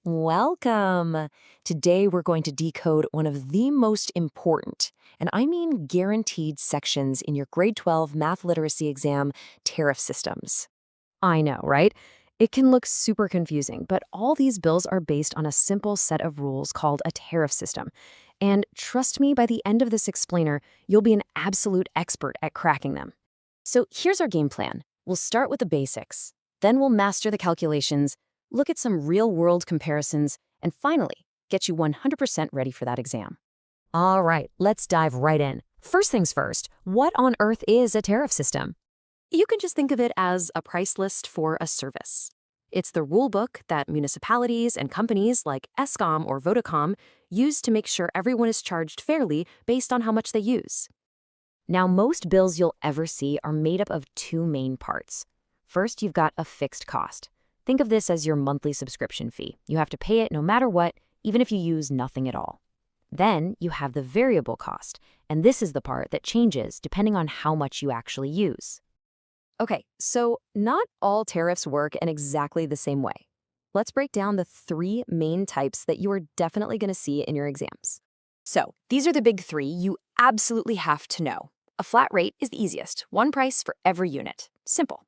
Welcome! Today we're going to decode one of the most important, and I mean guaranteed sections in your grade 12 math literacy exam, tariff systems. I know, right? It can look super confusing, but all these bills are based on a simple set of rules called a tariff system. And trust me, by the end of this explainer, you'll be an absolute expert at cracking them. So here's our game plan. We'll start with the basics, then we'll master the calculations, look at some real-world comparisons, and finally, get you 100% ready for that exam. All right, let's dive right in. First things first, what on earth is a tariff system? You can just think of it as a price list for a service. It's the rule book that municipalities and companies like Escom or Vodacom use to make sure everyone is charged fairly based on how much they use. Now, most bills you'll ever see are made up of two main parts. First, you've got a fixed cost. Think of this as your monthly subscription fee. You have to pay it no matter what, even if you use nothing at all. Then you have the variable cost, and this is the part that changes depending on how much you actually use. Okay, so not all tariffs work in exactly the same way. Let's break down the three main types that you are definitely going to see in your exams. So these are the big three you absolutely have to know. A flat rate is the easiest, one price for every unit. Simple.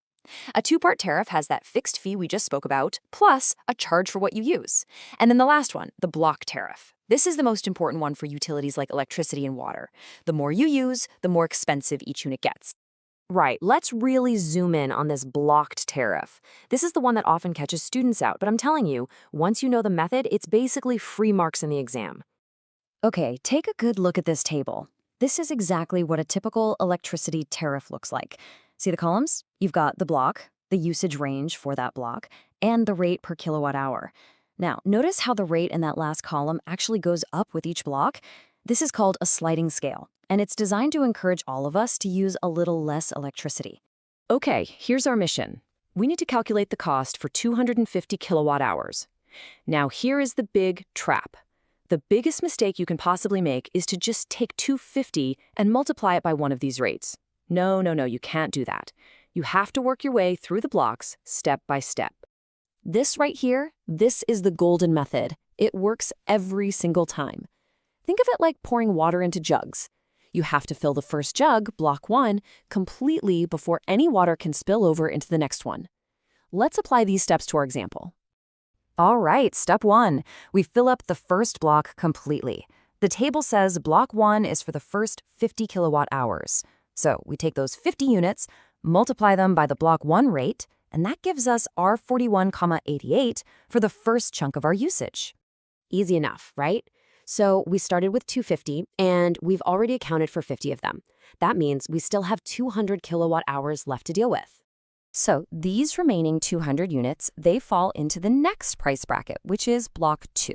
A two-part tariff has that fixed fee we just spoke about, plus a charge for what you use. And then the last one, the block tariff. This is the most important one for utilities like electricity and water. The more you use, the more expensive each unit gets. Right, let's really zoom in on this blocked tariff. This is the one that often catches students out, but I'm telling you, once you know the method, it's basically free marks in the exam. Okay, take a good look at this table. This is exactly what a typical electricity tariff looks like. See the columns? You've got the block, the usage range for that block, and the rate per kilowatt hour. Now, notice how the rate in that last column actually goes up with each block? This is called a sliding scale, and it's designed to encourage all of us to use a little less electricity. Okay, here's our mission. We need to calculate the cost for 250 kilowatt hours. Now, here is the big trap. The biggest mistake you can possibly make is to just take 250 and multiply it by one of these rates. No, you can't do that. You have to work your way through the blocks step by step. This right here, this is the golden method. It works every single time. Think of it like pouring water into jugs. You have to fill the first jug, block 1, completely before any water can spill over into the next one. Let's apply these steps to our example. All right, step 1. We fill up the first block completely. The table says block 1 is for the first 50 kilowatt hours. So we take those 50 units, multiply them by the block 1 rate, and that gives us our 41,88 for the first chunk of our usage. Easy enough, right? So we started with 250, and we've already accounted for 50 of them. That means we still have 200 kilowatt hours left to deal with. So these remaining 200 units, they fall into the next price bracket, which is block 2.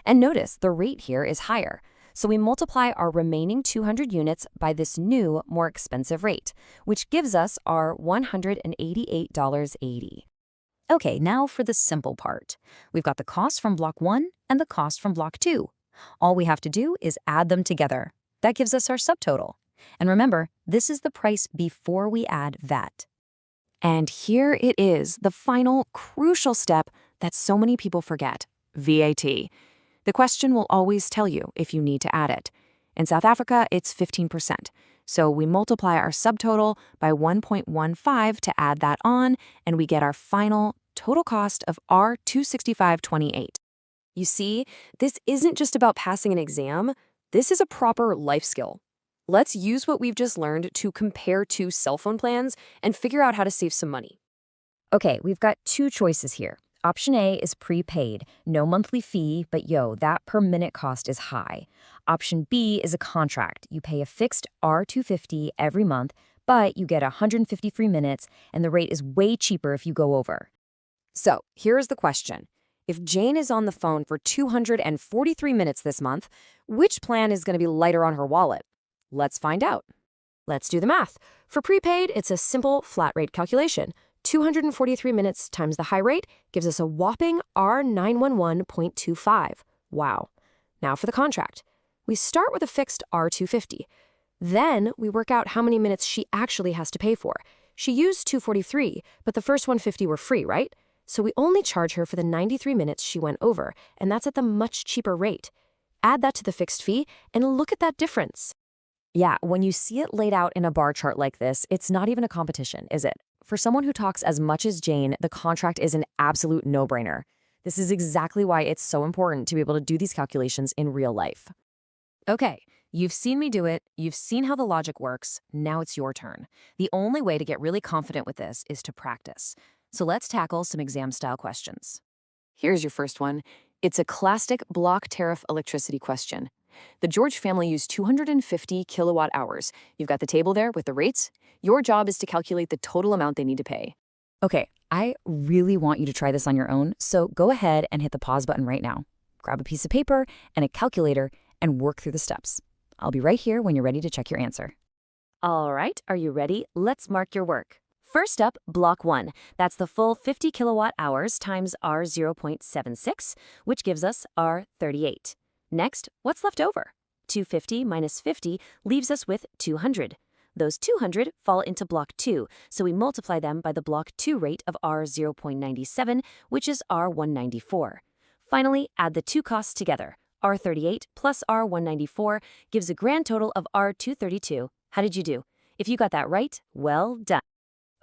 And notice the rate here is higher. So we multiply our remaining 200 units by this new, more expensive rate, which gives us our $188.80. Okay, now for the simple part. We've got the cost from block 1 and the cost from block 2. All we have to do is add them together. That gives us our subtotal. And remember, this is the price before we add VAT. And here it is, the final crucial step that so many people forget, VAT. The question will always tell you if you need to add it. In South Africa, it's 15%. So we multiply our subtotal by 1.15 to add that on, and we get our final total cost of R265.28. You see, this isn't just about passing an exam. This is a proper life skill. Let's use what we've just learned to compare two cell phone plans and figure out how to save some money. Okay, we've got two choices here. Option A is prepaid, no monthly fee, but that per minute cost is high. Option B is a contract. You pay a fixed R250 every month, but you get 150 free minutes, and the rate is way cheaper if you go over. So here's the question. If Jane is on the phone for 243 minutes this month, which plan is going to be lighter on her wallet? Let's find out. Let's do the math. For prepaid, it's a simple flat rate calculation. 243 minutes times the high rate gives us a whopping R911.25. Wow. Now for the contract. We start with a fixed R250. Then we work out how many minutes she actually has to pay for. She used 243, but the first 150 were free, right? So we only charge her for the 93 minutes she went over, and that's at the much cheaper rate. Add that to the fixed fee, and look at that difference. Yeah, when you see it laid out in a bar chart like this, it's not even a competition, is it? For someone who talks as much as Jane, the contract is an absolute no-brainer. This is exactly why it's so important to be able to do these calculations in real life. Okay, you've seen me do it, you've seen how the logic works, now it's your turn. The only way to get really confident with this is to practice. So let's tackle some exam-style questions. Here's your first one. It's a classic block tariff electricity question. The George family used 250 kilowatt hours. You've got the table there with the rates. Your job is to calculate the total amount they need to pay. Okay, I really want you to try this on your own, so go ahead and hit the pause button right now. Grab a piece of paper and a calculator and work through the steps. I'll be right here when you're ready to check your answer. All right, are you ready? Let's mark your work. First up, block 1. That's the full 50 kilowatt hours times R 0.76, which gives us R 38. Next, what's left over? 250 minus 50 leaves us with 200. Those 200 fall into block 2, so we multiply them by the block 2 rate of R 0.97, which is R 194. Finally, add the two costs together. R 38 plus R 194 gives a grand total of R 232. How did you do? If you got that right, well done.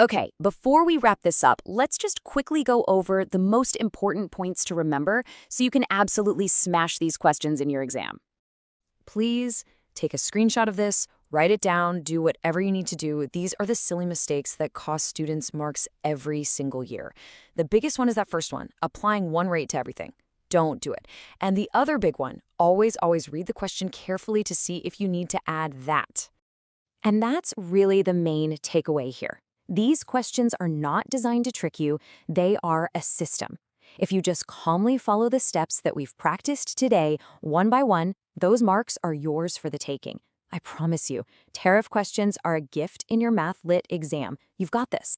Okay, before we wrap this up, let's just quickly go over the most important points to remember so you can absolutely smash these questions in your exam. Please take a screenshot of this, write it down, do whatever you need to do. These are the silly mistakes that cost students marks every single year. The biggest one is that first one, applying one rate to everything. Don't do it. And the other big one, always read the question carefully to see if you need to add that. And that's really the main takeaway here. These questions are not designed to trick you, they are a system. If you just calmly follow the steps that we've practiced today, one by one, those marks are yours for the taking. I promise you, tariff questions are a gift in your math lit exam. You've got this.